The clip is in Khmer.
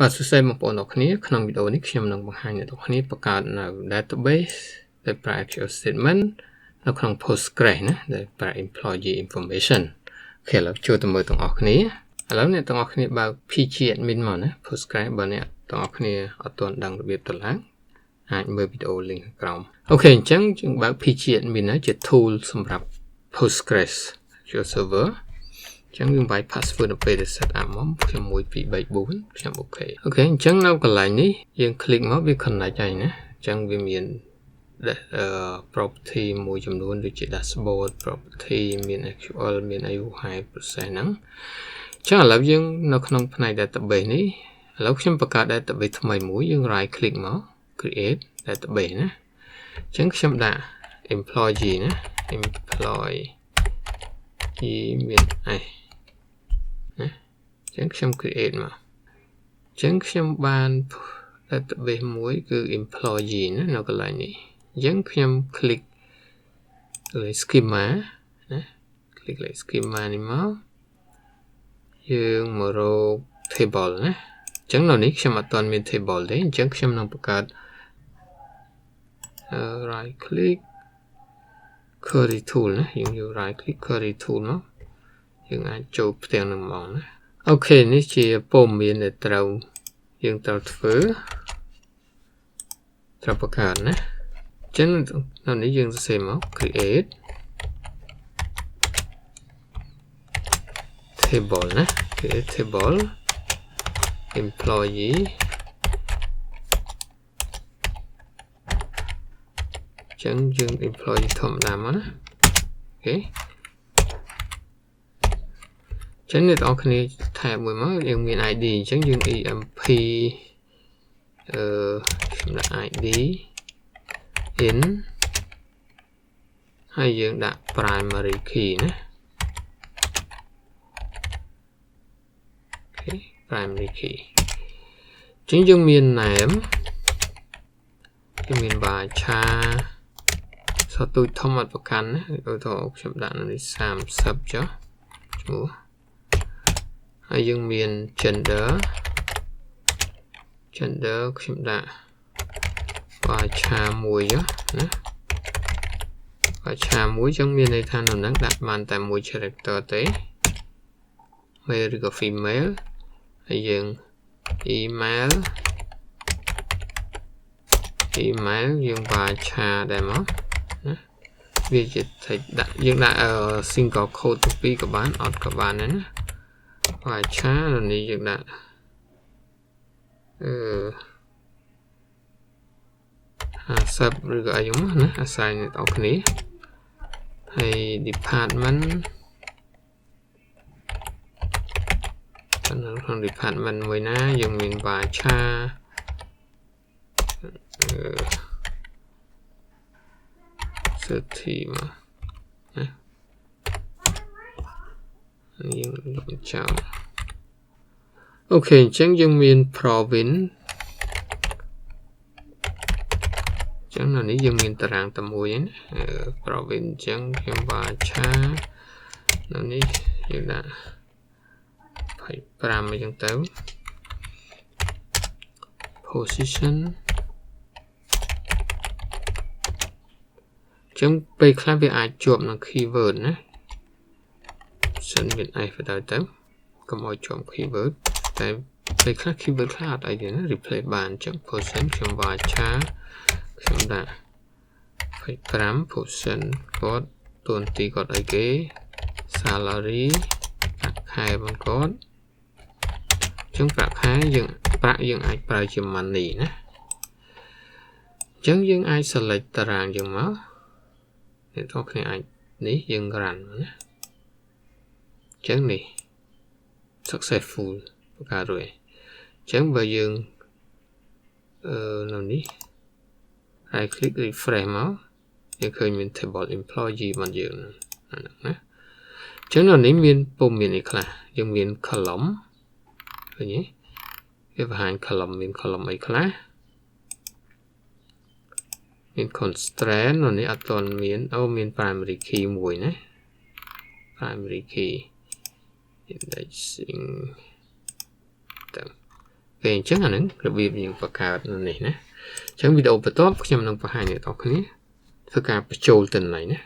បាទសួស្តីបងប្អូនទាំងគ្នាក្នុងវីដេអូនេះខ្ញុំនឹងបង្ហាញអ្នកទាំងគ្នាបង្កើតនៅ database ដែលប្រើ SQL statement នៅក្នុង Postgres ណាដែលប្រើ employee information អូខេឥឡូវចូលទៅមើលទាំងអស់គ្នាឥឡូវអ្នកទាំងអស់គ្នាបើក PG admin មកណា Postgres បើអ្នកទាំងអស់គ្នាអត់ទាន់ដឹងរបៀបទៅឡើងអាចមើលវីដេអូ link ក្រោមអូខេអញ្ចឹងយើងបើក PG admin ណាជា tool សម្រាប់ Postgres SQL serverចឹងយើងបាយ password ទៅពេលដែល set up មកខ្ញុំ1 2 3 4ខ្ញុំអូខេអូខេអញ្ចឹងនៅកន្លែងនេះយើង click មកវា connect ហើយណាអញ្ចឹងវាមាន property មួយចំនួនដូចជា dashboard property មាន SQL មាន UI process ហ្នឹងអញ្ចឹងឥឡូវយើងនៅក្នុងផ្នែក database នេះឥឡូវខ្ញុំបង្កើត database ថ្មីមួយយើង right click មក create database ណាអញ្ចឹងខ្ញុំដាក់ employee ណា employee មានអញ្ចឹងខ្ញុំ create មកអញ្ចឹងខ្ញុំបាន database មួយគឺ employee ណានៅកន្លែងនេះអញ្ចឹងខ្ញុំ click លើ schema ណា click លើ schema នេះមកយើងមករក table ណាអញ្ចឹងនៅនេះខ្ញុំអត់ទាន់មាន table ទេអញ្ចឹងខ្ញុំនឹងបង្កើត right click query tool ណាយើងយក right click query tool មកយើងអាចចូលផ្ទាំងនឹងមកណាអូខេនេះជាព័ត៌មានដែលត្រូវយើងត្រូវធ្វើត្រូវបង្កើតណាអញ្ចឹងនៅនេះយើងសរសេរមក create table ណា create table employee អញ្ចឹងយើង employee ធម្មតាមកណាអូខេចឹងអ្នកទាំងអស់គ្នាថែមួយមកយើងមាន ID អញ្ចឹងយើង emp ខ្ញុំដាក់ ID in ហើយយើងដាក់ primary key ណាអូខេ primary key អញ្ចឹងយើងមាន name យើងមាន varchar សតូចធំអត់ប្រកាន់ណាឧទាហរណ៍ខ្ញុំដាក់នៅនេះ30ចុះឈ្មោះហើយយើងមាន gender ខ្ញុំដាក់ varchar មួយចុះណា varchar មួយចឹងមានន័យថានៅហ្នឹងដាក់បានតែមួយ character ទេ male ឬក៏ female ហើយយើង email យើង varchar ដែរមកណាវាជាដាក់យើងដាក់ single quote ទៅពីរក៏បានអត់ក៏បានដែរណា varchar នេះយើងដាក់50ឬក៏អីហ្នឹងណា assign អ្នកនរគ្នាហើយ department ក្នុង department មួយណាយើងមាន varchar 30មកណាយើងលុបចោលអូខេអញ្ចឹងយើងមាន province អញ្ចឹងនៅនេះយើងមានតារាងតែមួយណា province អញ្ចឹងខ្ញុំ varchar នៅនេះយើងដាក់25អញ្ចឹងទៅ position អញ្ចឹងពេលខ្លះវាអាចជាប់នឹង keyword ណាសិនមាន f ទៅកុំឲ្យជាប់ keyword តែពេលខ្លះ keyword ខ្លះអត់អីទេណា replace បានអញ្ចឹង position ខ្ញុំ varchar ខ្ញុំដាក់ 25% គាត់តួនាទីគាត់អីគេ salary ប្រាក់ខែរបស់គាត់អញ្ចឹងប្រាក់ខែយើងអាចប្រើជា money ណាអញ្ចឹងយើងអាច select តារាងយើងមកអ្នកទាំងគ្នាអាចនេះយើង run ណាអញ្ចឹងនេះ successful បង្កើតរួចអញ្ចឹងបើយើងនៅនេះ right click refresh មកយើងឃើញមាន table employee របស់យើងហ្នឹងណាអញ្ចឹងនៅនេះមានពុំមានអីខ្លះយើងមាន column ឃើញទេវាបង្ហាញ column មាន column អីខ្លះមាន constraint នៅនេះអត់ទាន់មានមាន primary key មួយណា primary key indexing ទៅ គេអញ្ចឹងអាហ្នឹងរបៀបយើងបង្កើតនេះណាអញ្ចឹងវីដេអូបន្ទាប់ខ្ញុំនឹងបង្ហាញអ្នកនរគ្នាធ្វើការបញ្ចូលទិន្នន័យណា